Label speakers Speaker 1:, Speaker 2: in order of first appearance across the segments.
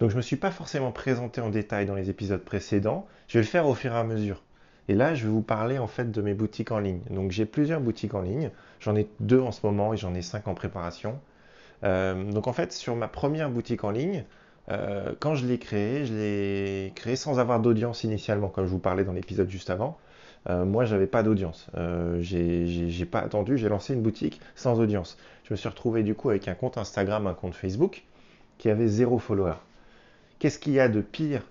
Speaker 1: Donc je ne me suis pas forcément présenté en détail dans les épisodes précédents, je vais le faire au fur et à mesure. Et là, je vais vous parler en fait de mes boutiques en ligne. Donc j'ai plusieurs boutiques en ligne, j'en ai deux en ce moment et j'en ai cinq en préparation. Donc en fait, sur ma première boutique en ligne, quand je l'ai créée sans avoir d'audience initialement, comme je vous parlais dans l'épisode juste avant. Moi, j'avais pas d'audience. J'ai pas attendu, j'ai lancé une boutique sans audience. Je me suis retrouvé du coup avec un compte Instagram, un compte Facebook qui avait zéro follower. Qu'est-ce qu'il y a de pire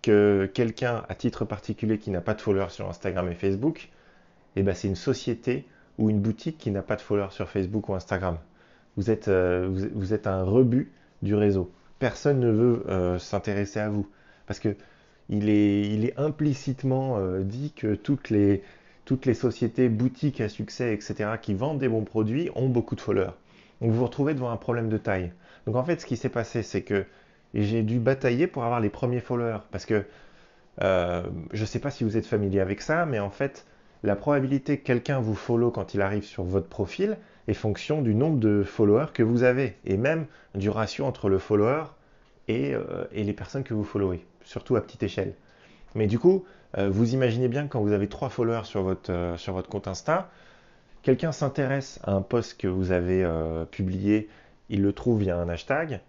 Speaker 1: que quelqu'un à titre particulier qui n'a pas de followers sur Instagram et Facebook? Eh ben, c'est une société ou une boutique qui n'a pas de followers sur Facebook ou Instagram. Vous êtes un rebut du réseau. Personne ne veut s'intéresser à vous. Parce que il est implicitement dit que toutes les sociétés, boutiques à succès, etc., qui vendent des bons produits ont beaucoup de followers. Donc vous vous retrouvez devant un problème de taille. Donc en fait, ce qui s'est passé, c'est que j'ai dû batailler pour avoir les premiers followers. Parce que je ne sais pas si vous êtes familier avec ça, mais en fait, la probabilité que quelqu'un vous follow quand il arrive sur votre profil est fonction du nombre de followers que vous avez, et même du ratio entre le follower et les personnes que vous followez, surtout à petite échelle. Mais du coup, vous imaginez bien que quand vous avez 3 followers sur votre compte Insta, quelqu'un s'intéresse à un post que vous avez publié, il le trouve via un hashtag,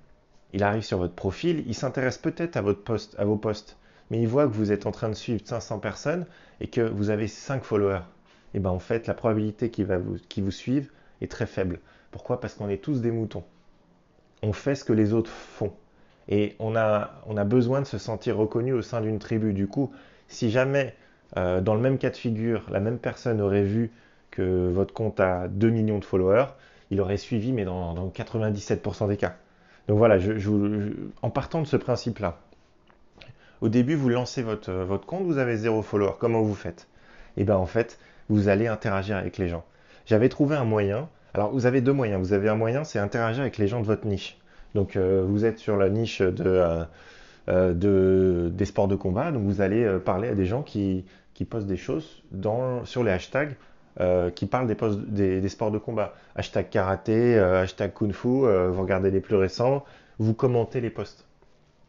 Speaker 1: il arrive sur votre profil, il s'intéresse peut-être à votre post, à vos posts, mais il voit que vous êtes en train de suivre 500 personnes et que vous avez 5 followers. Et bien en fait, la probabilité qu'il vous suive est très faible. Pourquoi? Parce qu'on est tous des moutons. On fait ce que les autres font. Et on a besoin de se sentir reconnu au sein d'une tribu. Du coup, si jamais, dans le même cas de figure, la même personne aurait vu que votre compte a 2 millions de followers, il aurait suivi, mais dans 97% des cas. Donc voilà, en partant de ce principe-là, au début, vous lancez votre compte, vous avez zéro follower. Comment vous faites? Et bien en fait, vous allez interagir avec les gens. J'avais trouvé un moyen. Alors vous avez deux moyens. Vous avez un moyen, c'est interagir avec les gens de votre niche. Donc vous êtes sur la niche des sports de combat, donc vous allez parler à des gens qui postent des choses sur les hashtags qui parlent des sports de combat. Hashtag karaté, hashtag kung fu, vous regardez les plus récents, vous commentez les posts.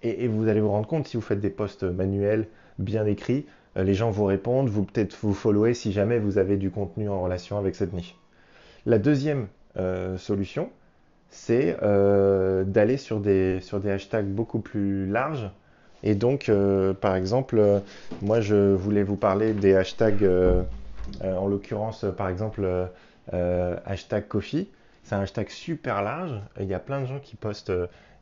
Speaker 1: Et vous allez vous rendre compte, si vous faites des posts manuels, bien écrits, les gens vous répondent, vous peut-être vous followez si jamais vous avez du contenu en relation avec cette niche. La deuxième solution, c'est d'aller sur des hashtags beaucoup plus larges. Et donc, par exemple, moi, je voulais vous parler des hashtags, en l'occurrence, par exemple, hashtag Coffee. C'est un hashtag super large. Il y a plein de gens qui postent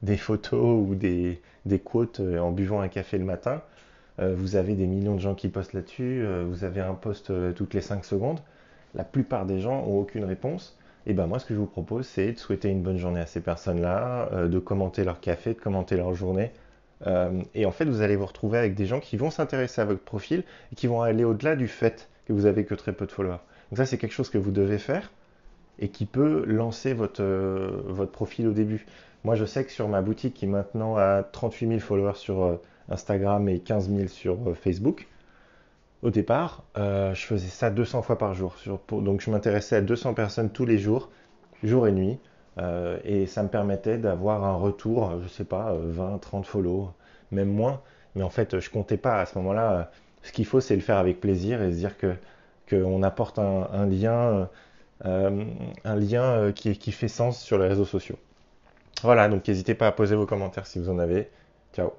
Speaker 1: des photos ou des quotes en buvant un café le matin. Vous avez des millions de gens qui postent là-dessus. Vous avez un post toutes les 5 secondes. La plupart des gens n'ont aucune réponse. Et ben moi, ce que je vous propose, c'est de souhaiter une bonne journée à ces personnes-là, de commenter leur café, de commenter leur journée. Et en fait, vous allez vous retrouver avec des gens qui vont s'intéresser à votre profil et qui vont aller au-delà du fait que vous avez que très peu de followers. Donc ça, c'est quelque chose que vous devez faire et qui peut lancer votre profil au début. Moi, je sais que sur ma boutique qui maintenant a 38 000 followers sur Instagram et 15 000 sur Facebook, au départ, je faisais ça 200 fois par jour. Donc je m'intéressais à 200 personnes tous les jours, jour et nuit. Et ça me permettait d'avoir un retour, je sais pas, 20, 30 follow, même moins. Mais en fait, je comptais pas à ce moment-là. Ce qu'il faut, c'est le faire avec plaisir et se dire que qu'on apporte un lien qui fait sens sur les réseaux sociaux. Voilà, donc n'hésitez pas à poser vos commentaires si vous en avez. Ciao.